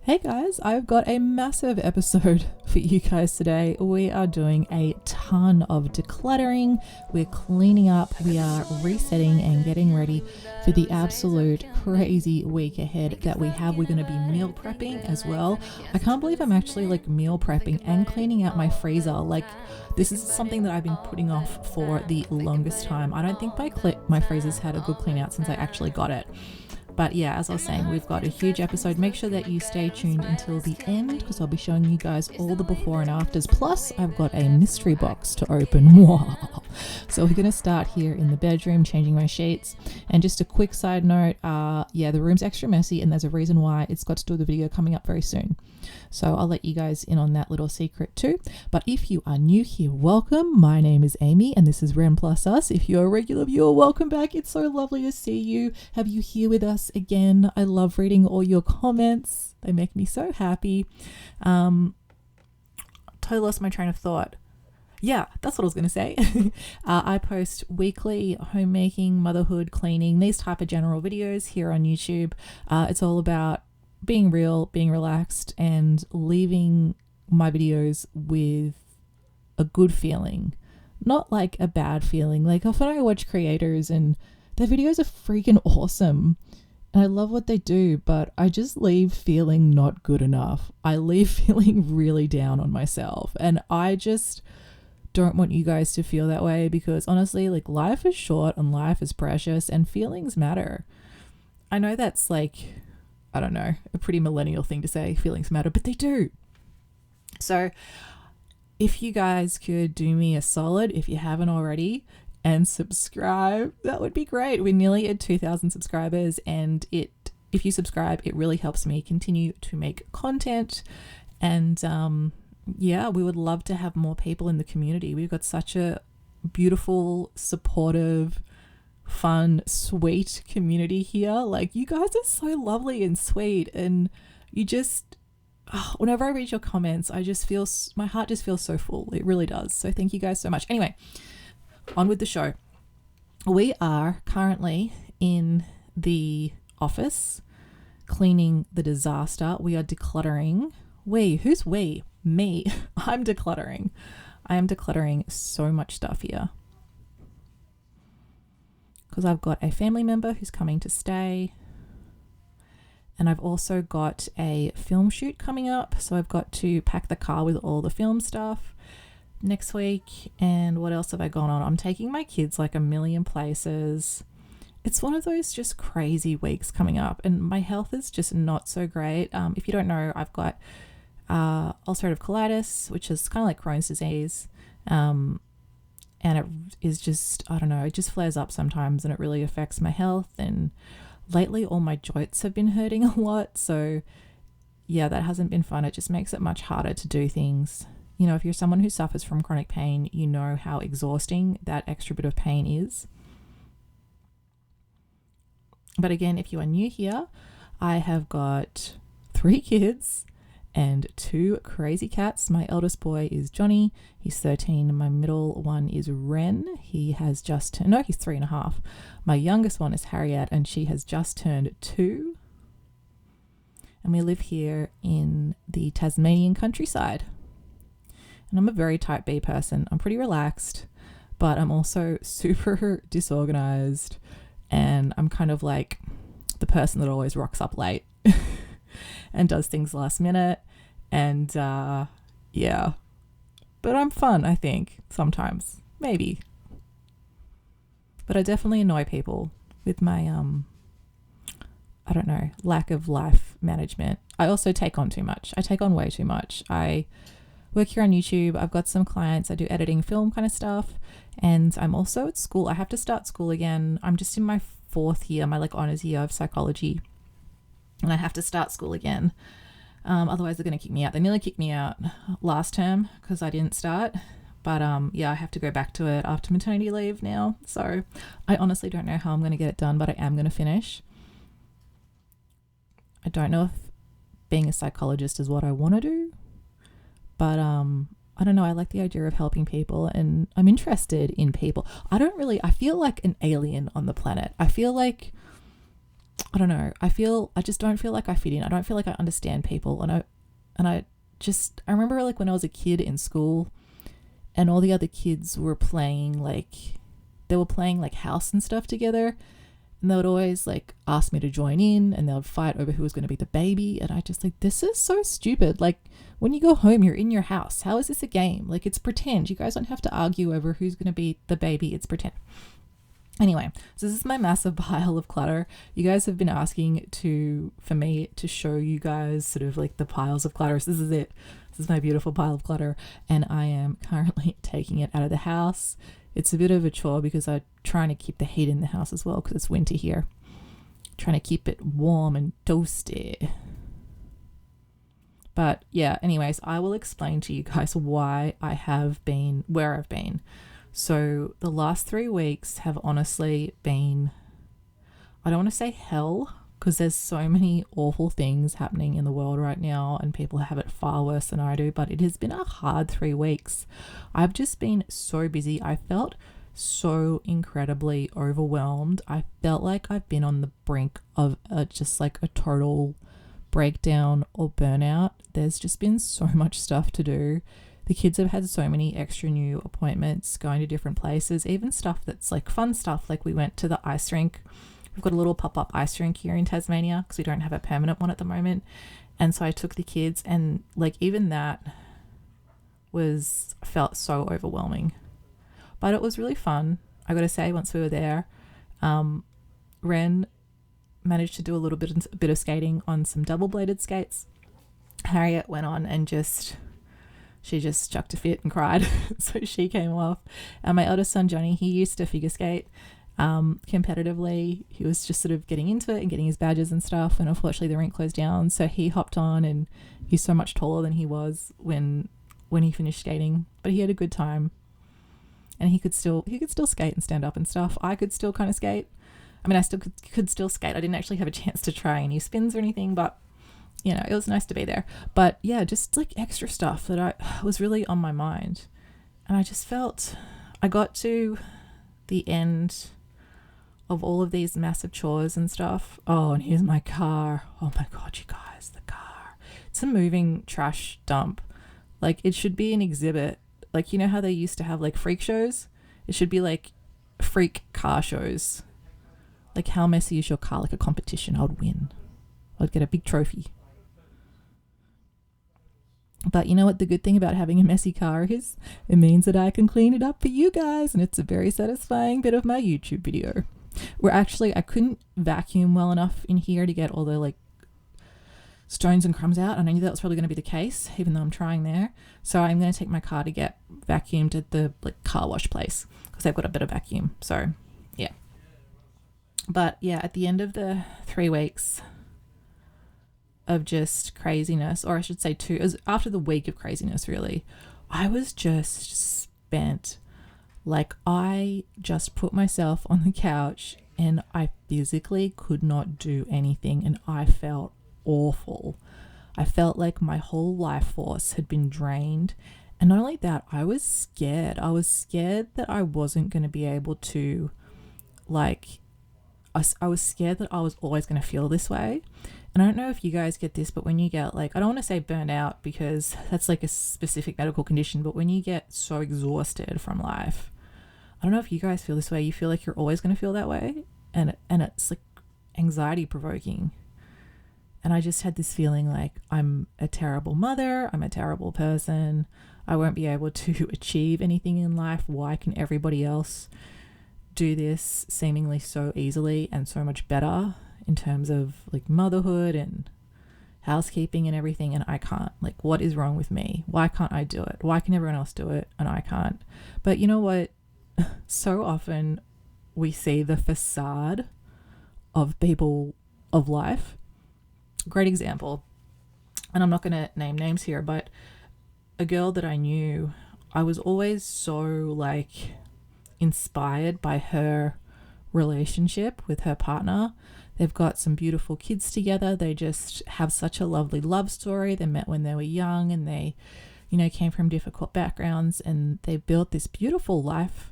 Hey guys, I've got a massive episode for you guys today. We are doing a ton of decluttering, we're cleaning up, we are resetting and getting ready for the absolute crazy week ahead that we have. We're going to be meal prepping as well. I can't believe I'm actually meal prepping and cleaning out my freezer. This is something that I've been putting off for the longest time. I don't think my freezer's had a good clean out since I actually got it. But yeah, as I was saying, we've got a huge episode. Make sure that you stay tuned until the end because I'll be showing you guys all the before and afters. Plus, I've got a mystery box to open. Wow. So we're going to start here in the bedroom, changing my sheets. And just a quick side note, the room's extra messy and there's a reason why. It's got to do with a video coming up very soon. So I'll let you guys in on that little secret too. But if you are new here, welcome. My name is Amy and this is Ren Plus Us. If you're a regular viewer, welcome back. It's so lovely to see you. Have you here with us again? I love reading all your comments. They make me so happy. Totally lost my train of thought. Yeah, that's what I was going to say. I post weekly homemaking, motherhood, cleaning, these type of general videos here on YouTube. It's all about being real, being relaxed, and leaving my videos with a good feeling, not like a bad feeling. Like often I watch creators and their videos are freaking awesome and I love what they do, but I just leave feeling not good enough. I leave feeling really down on myself, and I just don't want you guys to feel that way because honestly, life is short and life is precious and feelings matter. I know that's I don't know, a pretty millennial thing to say, feelings matter, but they do. So if you guys could do me a solid, if you haven't already, and subscribe, that would be great. We're nearly at 2,000 subscribers, and if you subscribe, it really helps me continue to make content. And we would love to have more people in the community. We've got such a beautiful, supportive, fun, sweet community here. You guys are so lovely and sweet, and you just whenever I read your comments, I just feel my heart just feels so full. It really does. So thank you guys so much. Anyway, on with the show. We are currently in the office cleaning the disaster. We are decluttering. Who's we? Me. I'm decluttering. I am decluttering so much stuff here because I've got a family member who's coming to stay, and I've also got a film shoot coming up, so I've got to pack the car with all the film stuff next week. And what else have I gone on? I'm taking my kids a million places. It's one of those just crazy weeks coming up, and my health is just not so great. If you don't know, I've got ulcerative colitis, which is kind of like Crohn's disease. And it is just, I don't know, it just flares up sometimes and it really affects my health. And lately all my joints have been hurting a lot. So yeah, that hasn't been fun. It just makes it much harder to do things. You know, if you're someone who suffers from chronic pain, you know how exhausting that extra bit of pain is. But again, if you are new here, I have got 3 kids and 2 crazy cats. My eldest boy is Johnny. He's 13. My middle one is Ren. He has he's 3.5. My youngest one is Harriet, and she has just turned 2. And we live here in the Tasmanian countryside. And I'm a very type B person. I'm pretty relaxed, but I'm also super disorganized. And I'm kind of like the person that always rocks up late and does things last minute. And but I'm fun, I think, sometimes, maybe. But I definitely annoy people with my I don't know, lack of life management. I also take on too much. I take on way too much. I work here on YouTube. I've got some clients. I do editing, film kind of stuff, and I'm also at school. I have to start school again. I'm just in my 4th year, my honors year of psychology, and I have to start school again. Otherwise they're going to kick me out. They nearly kicked me out last term because I didn't start. But I have to go back to it after maternity leave now. So I honestly don't know how I'm going to get it done, but I am going to finish. I don't know if being a psychologist is what I want to do, but I don't know. I like the idea of helping people, and I'm interested in people. I feel like an alien on the planet. I feel like I don't know. I just don't feel like I fit in. I don't feel like I understand people. I remember like when I was a kid in school and all the other kids were playing like house and stuff together. And they would always like ask me to join in, and they would fight over who was going to be the baby. And I just like, this is so stupid. Like, when you go home, you're in your house. How is this a game? Like, it's pretend. You guys don't have to argue over who's going to be the baby. It's pretend. Anyway, so this is my massive pile of clutter. You guys have been asking for me to show you guys sort of like the piles of clutter. So this is it. This is my beautiful pile of clutter, and I am currently taking it out of the house. It's a bit of a chore because I'm trying to keep the heat in the house as well because it's winter here. Trying to keep it warm and toasty. But yeah, anyways, I will explain to you guys why I have been where I've been. So the last 3 weeks have honestly been, I don't want to say hell, because there's so many awful things happening in the world right now and people have it far worse than I do, but it has been a hard 3 weeks. I've just been so busy. I felt so incredibly overwhelmed. I felt like I've been on the brink of just like a total breakdown or burnout. There's just been so much stuff to do. The kids have had so many extra new appointments, going to different places, even stuff that's like fun stuff. Like we went to the ice rink. We've got a little pop-up ice rink here in Tasmania because we don't have a permanent one at the moment. And so I took the kids, and like even that felt so overwhelming. But it was really fun. I got to say, once we were there, Ren managed to do a bit of skating on some double-bladed skates. Harriet went on and she just chucked a fit and cried. So she came off. And my eldest son, Johnny, he used to figure skate competitively. He was just sort of getting into it and getting his badges and stuff. And unfortunately the rink closed down. So he hopped on, and he's so much taller than he was when he finished skating. But he had a good time. And he could still skate and stand up and stuff. I could still kind of skate. I mean, I still could still skate. I didn't actually have a chance to try any spins or anything, but you know, it was nice to be there. But yeah, just like extra stuff that was really on my mind. And I just felt I got to the end of all of these massive chores and stuff. Oh, and here's my car. Oh my God, you guys, the car. It's a moving trash dump. Like, it should be an exhibit. Like, you know how they used to have like freak shows? It should be like freak car shows. Like, how messy is your car? Like a competition. I would win. I'd get a big trophy. But you know what the good thing about having a messy car is? It means that I can clean it up for you guys, and it's a very satisfying bit of my YouTube video. I couldn't vacuum well enough in here to get all the like stones and crumbs out, and I knew that was probably going to be the case, even though I'm trying there. So I'm going to take my car to get vacuumed at the like car wash place because they've got a better vacuum. So yeah. But yeah, at the end of the 3 weeks of just craziness, or I should say after the week of craziness, really, I was just spent. Like, I just put myself on the couch and I physically could not do anything, and I felt awful. I felt like my whole life force had been drained. And not only that, I was scared. I was scared that I wasn't going to be able to, like, I was scared that I was always going to feel this way. And I don't know if you guys get this, but when you get like, I don't want to say burnt out because that's like a specific medical condition, but when you get so exhausted from life, I don't know if you guys feel this way. You feel like you're always going to feel that way. And it's like anxiety provoking. And I just had this feeling like I'm a terrible mother. I'm a terrible person. I won't be able to achieve anything in life. Why can everybody else do this seemingly so easily and so much better in terms of like motherhood and housekeeping and everything, and I can't? Like, what is wrong with me? Why can't I do it? Why can everyone else do it and I can't? But you know what? So often we see the facade of people of life. Great example, and I'm not going to name names here, but a girl that I knew, I was always so like inspired by her relationship with her partner. They've got some beautiful kids together. They just have such a lovely love story. They met when they were young, and they, you know, came from difficult backgrounds, and they built this beautiful life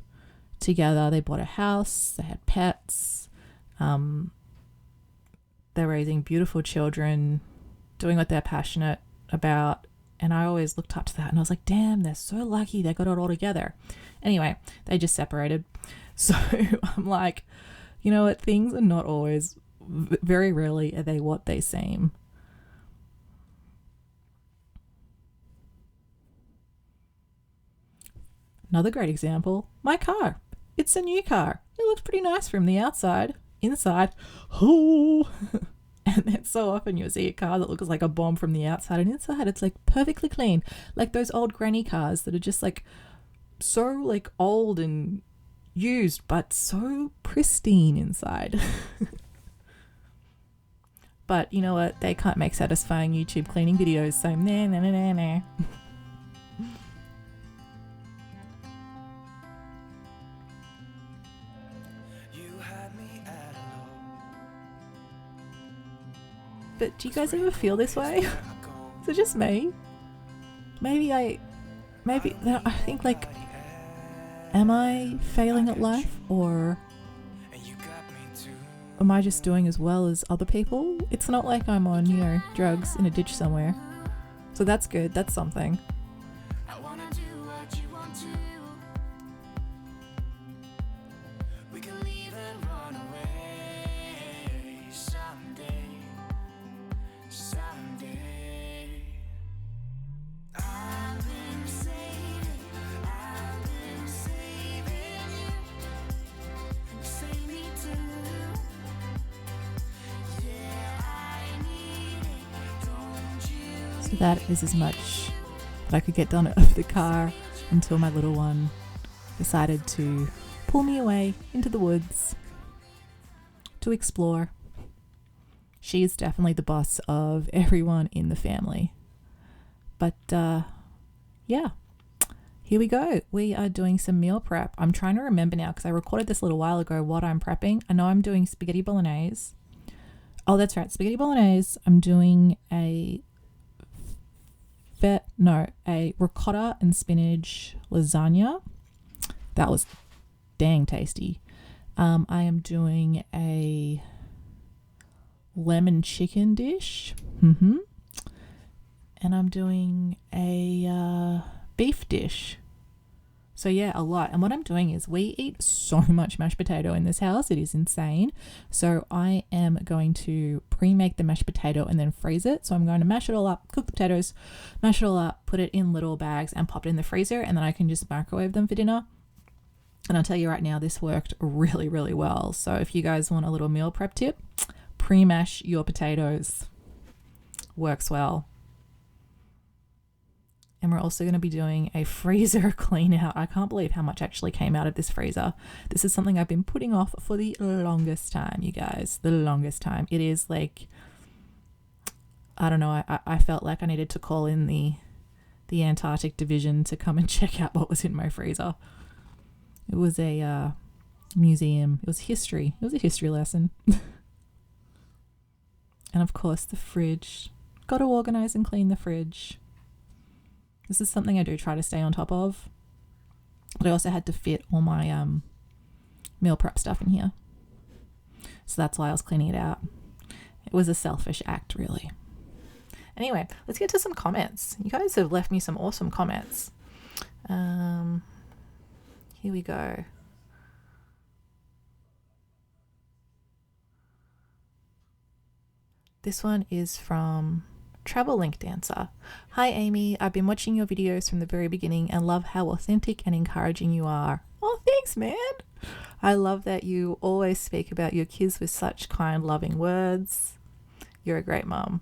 together. They bought a house, they had pets, they're raising beautiful children, doing what they're passionate about. And I always looked up to that and I was like, damn, they're so lucky they got it all together. Anyway, they just separated. So I'm like, you know what? Things are not always, very rarely are they what they seem. Another great example, my car. It's a new car. It looks pretty nice from the outside. Inside, oh. And then so often you'll see a car that looks like a bomb from the outside, and inside it's like perfectly clean. Like those old granny cars that are just like so like old and used, but so pristine inside. But you know what? They can't make satisfying YouTube cleaning videos, so nah. But do you guys ever feel this way? Is it just me? Maybe I think like, am I failing at life, or am I just doing as well as other people? It's not like I'm on, you know, drugs in a ditch somewhere. So that's good. That's something. So that is as much that I could get done of the car until my little one decided to pull me away into the woods to explore. She is definitely the boss of everyone in the family. But yeah, here we go. We are doing some meal prep. I'm trying to remember now because I recorded this a little while ago what I'm prepping. I know I'm doing spaghetti bolognese. Oh, that's right, spaghetti bolognese. I'm doing a ricotta and spinach lasagna. That was dang tasty. I am doing a lemon chicken dish. And I'm doing a beef dish. So yeah, a lot. And what I'm doing is we eat so much mashed potato in this house. It is insane. So I am going to pre-make the mashed potato and then freeze it. So I'm going to mash it all up, cook the potatoes, mash it all up, put it in little bags and pop it in the freezer. And then I can just microwave them for dinner. And I'll tell you right now, this worked really, really well. So if you guys want a little meal prep tip, pre-mash your potatoes. Works well. And we're also going to be doing a freezer clean out. I can't believe how much actually came out of this freezer. This is something I've been putting off for the longest time, you guys. The longest time. It is like, I don't know, I felt like I needed to call in the Antarctic division to come and check out what was in my freezer. It was a museum. It was history. It was a history lesson. And of course the fridge. Got to organize and clean the fridge. This is something I do try to stay on top of. But I also had to fit all my meal prep stuff in here. So that's why I was cleaning it out. It was a selfish act, really. Anyway, let's get to some comments. You guys have left me some awesome comments. Here we go. This one is from Travel Link Dancer. Hi Amy, I've been watching your videos from the very beginning and love how authentic and encouraging you are. Oh, thanks, man. I love that you always speak about your kids with such kind, loving words. You're a great mom.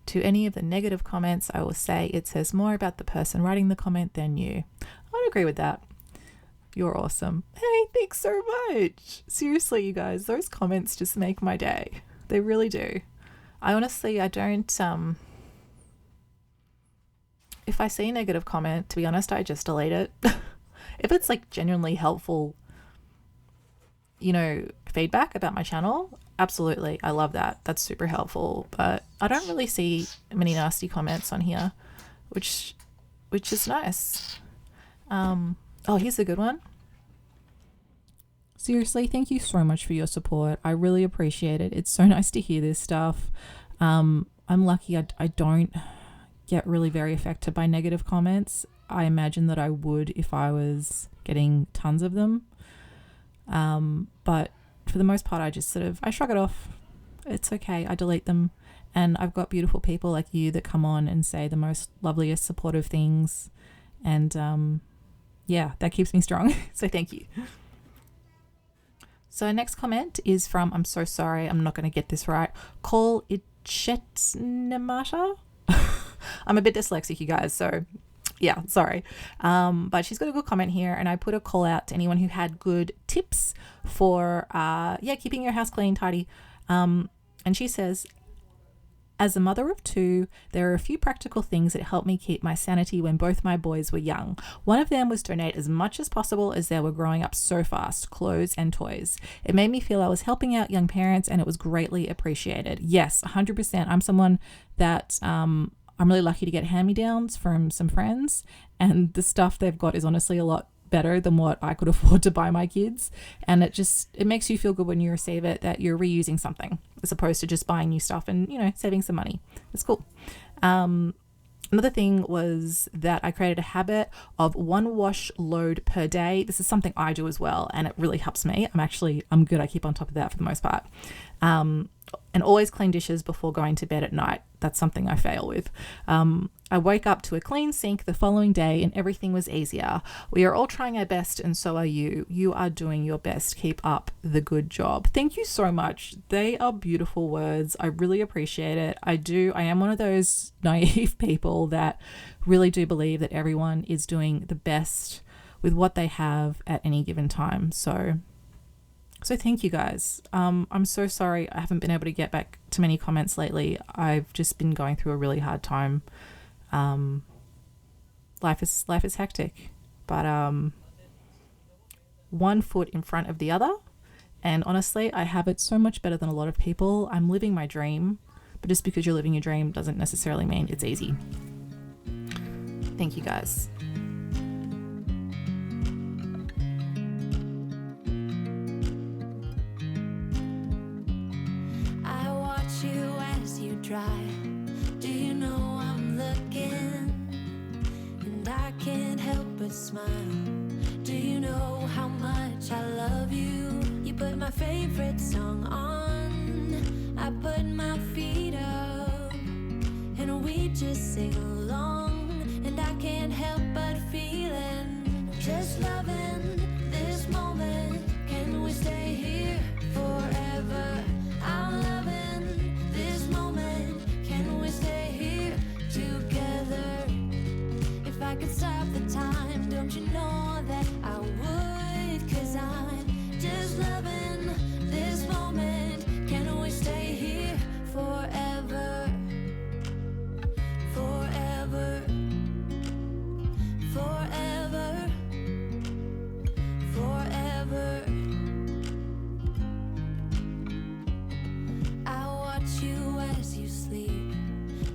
To any of the negative comments, I will say it says more about the person writing the comment than you. I'd agree with that. You're awesome. Hey, thanks so much. Seriously, you guys, those comments just make my day. They really do. I don't, if I see a negative comment, to be honest, I just delete it. If it's like genuinely helpful, you know, feedback about my channel, absolutely. I love that. That's super helpful. But I don't really see many nasty comments on here, which is nice. Oh, here's a good one. seriously, thank you so much for your support. I really appreciate it. It's so nice to hear this stuff. I'm lucky I don't get really very affected by negative comments. I imagine that I would if I was getting tons of them. But for the most part, I shrug it off. It's okay. I delete them. And I've got beautiful people like you that come on and say the most loveliest, supportive things. And yeah, that keeps me strong. So thank you. So next comment is from, I'm so sorry, I'm not going to get this right, Call Itchetnemata. I'm a bit dyslexic, you guys, so yeah, sorry. But she's got a good comment here, and I put a call out to anyone who had good tips for keeping your house clean, tidy. And she says, as a mother of two, there are a few practical things that helped me keep my sanity when both my boys were young. One of them was donate as much as possible as they were growing up so fast, clothes and toys. It made me feel I was helping out young parents, and it was greatly appreciated. Yes, 100%. I'm someone that I'm really lucky to get hand-me-downs from some friends, and the stuff they've got is honestly a lot better than what I could afford to buy my kids. And it makes you feel good when you receive it, that you're reusing something as opposed to just buying new stuff and, saving some money. It's cool. Another thing was that I created a habit of 1 wash load per day. This is something I do as well, and it really helps me. I'm good. I keep on top of that for the most part. And always clean dishes before going to bed at night. That's something I fail with. I woke up to a clean sink the following day and everything was easier. We are all trying our best, and so are you. You are doing your best. Keep up the good job. Thank you so much. They are beautiful words. I really appreciate it. I am one of those naive people that really do believe that everyone is doing the best with what they have at any given time. So thank you guys. I'm so sorry I haven't been able to get back to many comments lately. I've just been going through a really hard time. Life is hectic, but one foot in front of the other. And honestly, I have it so much better than a lot of people. I'm living my dream, but just because you're living your dream doesn't necessarily mean it's easy. Thank you guys. Drive. Do you know I'm looking, and I can't help but smile? Do you know how much I love you? You put my favorite song on, I put my feet up, and we just sing along, and I can't help but feeling, just loving this moment. Can we stay here forever? I'm loving this moment. Can we stay here together? If I could stop the time, don't you know that I would? 'Cause I'm just loving this moment. Can we stay here forever? Forever. Forever. Forever. I watch you as you sleep.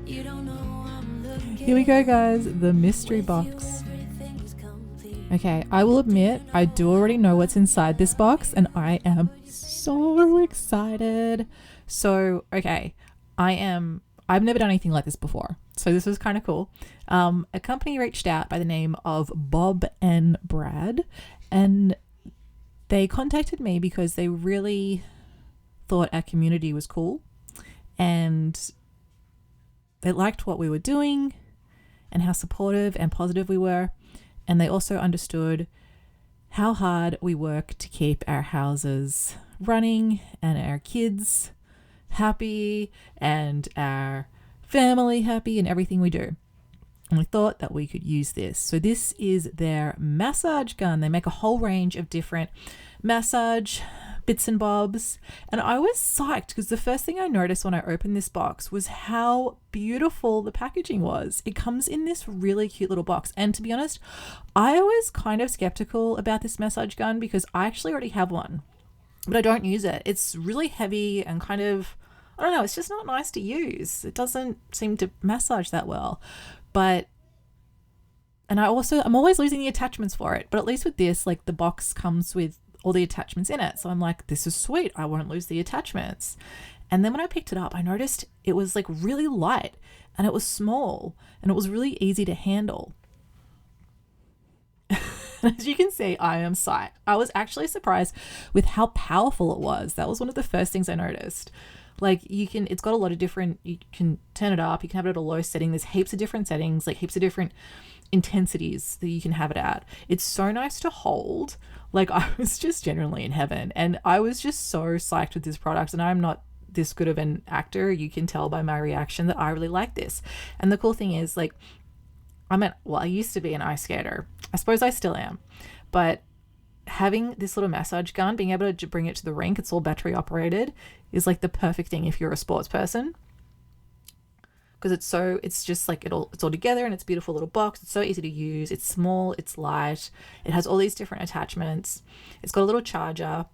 You don't know I'm looking. Here we go, guys. The mystery box. Okay, I will admit I do already know what's inside this box, and I am so excited. So, okay, I've never done anything like this before, so this was kind of cool. A company reached out by the name of Bob and Brad, and they contacted me because they really thought our community was cool, and they liked what we were doing and how supportive and positive we were. And they also understood how hard we work to keep our houses running and our kids happy and our family happy and everything we do. And we thought that we could use this. So this is their massage gun. They make a whole range of different massage bits and bobs. And I was psyched because the first thing I noticed when I opened this box was how beautiful the packaging was. It comes in this really cute little box. And to be honest, I was kind of skeptical about this massage gun because I actually already have one, but I don't use it. It's really heavy and kind of, I don't know, it's just not nice to use. It doesn't seem to massage that well. I'm always losing the attachments for it. But at least with this, like, the box comes with all the attachments in it. So I'm like, this is sweet. I won't lose the attachments. And then when I picked it up, I noticed it was like really light and it was small and it was really easy to handle. As you can see, I am psyched. I was actually surprised with how powerful it was. That was one of the first things I noticed. Like it's got a lot of different, you can turn it up, you can have it at a low setting. There's heaps of different settings, like heaps of different intensities that you can have it at. It's so nice to hold. Like I was just genuinely in heaven and I was just so psyched with this product, and I'm not this good of an actor. You can tell by my reaction that I really like this. And the cool thing is, like, I used to be an ice skater. I suppose I still am, but having this little massage gun, being able to bring it to the rink, it's all battery operated, is like the perfect thing if you're a sports person, because it's just like it's all together in its beautiful little box. It's so easy to use. It's small, it's light, it has all these different attachments. It's got a little charger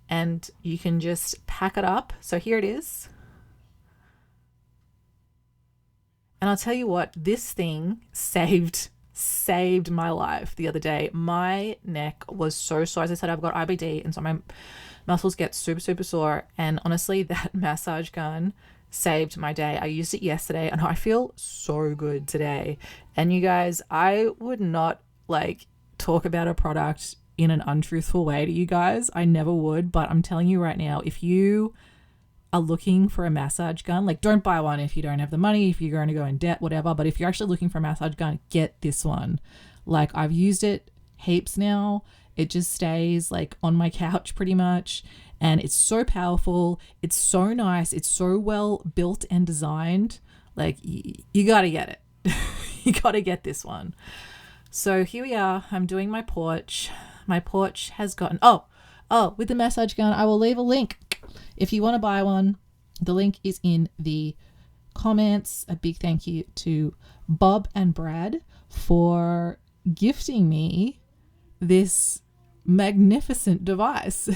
and you can just pack it up. So here it is. And I'll tell you what, this thing saved my life the other day. My neck was so sore. As I said, I've got IBD, and so my muscles get super, super sore. And honestly, that massage gun saved my day. I used it yesterday and I feel so good today. And you guys, I would not like talk about a product in an untruthful way to you guys. I never would, but I'm telling you right now, if you are looking for a massage gun, like don't buy one if you don't have the money, if you're going to go in debt, whatever. But if you're actually looking for a massage gun, get this one. Like I've used it heaps now. It just stays like on my couch pretty much. And it's so powerful. It's so nice. It's so well built and designed. Like you got to get it. You got to get this one. So here we are. I'm doing my porch. My porch has gotten, with the massage gun, I will leave a link. If you want to buy one, the link is in the comments. A big thank you to Bob and Brad for gifting me this magnificent device,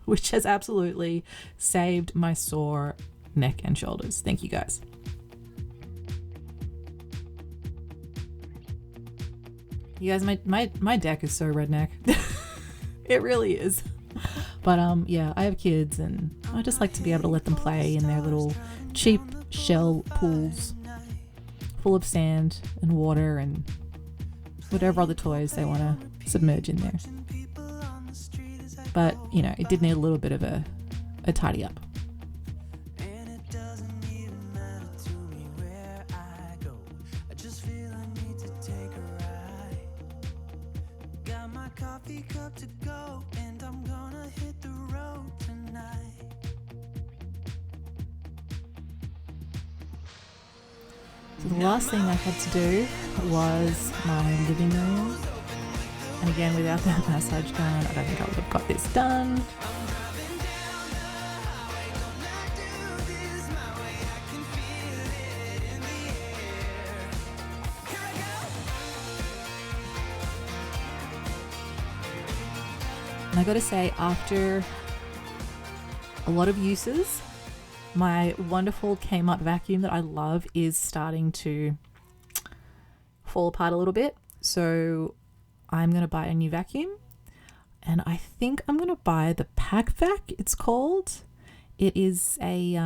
which has absolutely saved my sore neck and shoulders. Thank you guys. You guys, my deck is so redneck. It really is. But yeah, I have kids and I just like to be able to let them play in their little cheap shell pools full of sand and water and whatever other toys they want to submerge in there. But, you know, it did need a little bit of a tidy up. So the last thing I had to do was my living room. And again, without that massage gun, I don't think I would have got this done. And I got to say, after a lot of uses, my wonderful Kmart vacuum that I love is starting to fall apart a little bit. So I'm going to buy a new vacuum. And I think I'm going to buy the Pack Vac, it's called. It is a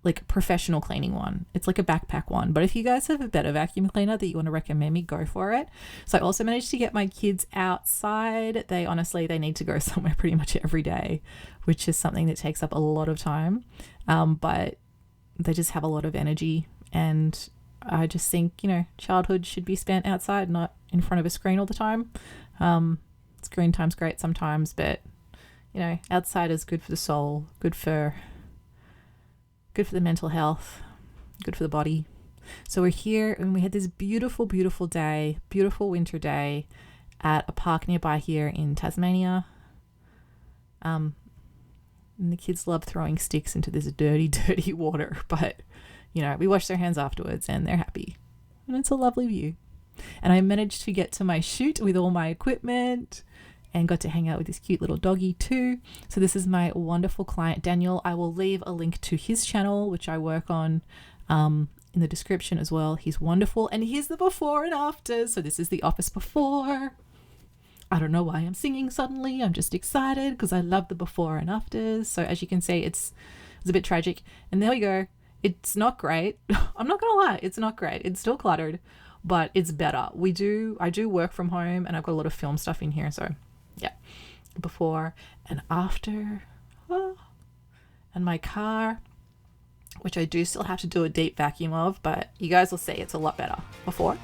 like professional cleaning one. It's like a backpack one. But if you guys have a better vacuum cleaner that you want to recommend me, go for it. So I also managed to get my kids outside. They need to go somewhere pretty much every day, which is something that takes up a lot of time. But they just have a lot of energy. And I just think, you know, childhood should be spent outside, not in front of a screen all the time. Screen time's great sometimes, but, you know, outside is good for the soul, good for the mental health, good for the body. So we're here and we had this beautiful, beautiful day, beautiful winter day at a park nearby here in Tasmania. And the kids love throwing sticks into this dirty, dirty water, but you know, we wash their hands afterwards and they're happy. And it's a lovely view. And I managed to get to my shoot with all my equipment and got to hang out with this cute little doggy too. So this is my wonderful client, Daniel. I will leave a link to his channel, which I work on, in the description as well. He's wonderful. And here's the before and after. So this is the office before. I don't know why I'm singing suddenly. I'm just excited because I love the before and afters. So as you can see, it's a bit tragic. And there we go. It's not great. I'm not gonna lie, it's not great. It's still cluttered, but it's better. I do work from home, and I've got a lot of film stuff in here. So yeah, before and after. Oh. And my car, which I do still have to do a deep vacuum of, but you guys will see it's a lot better before.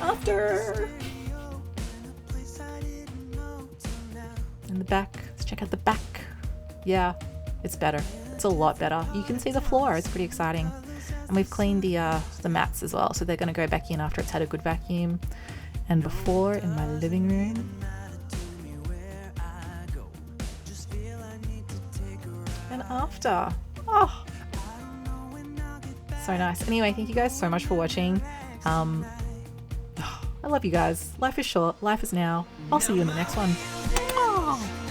After. And the back, let's check out the back. Yeah, it's better. It's a lot better. You can see the floor, it's pretty exciting. And we've cleaned the mats as well, so they're going to go back in after it's had a good vacuum. And before, in my living room. And after. Oh, so nice. Anyway, thank you guys so much for watching. I love you guys. Life is short. Life is now. I'll see you in the next one. Oh.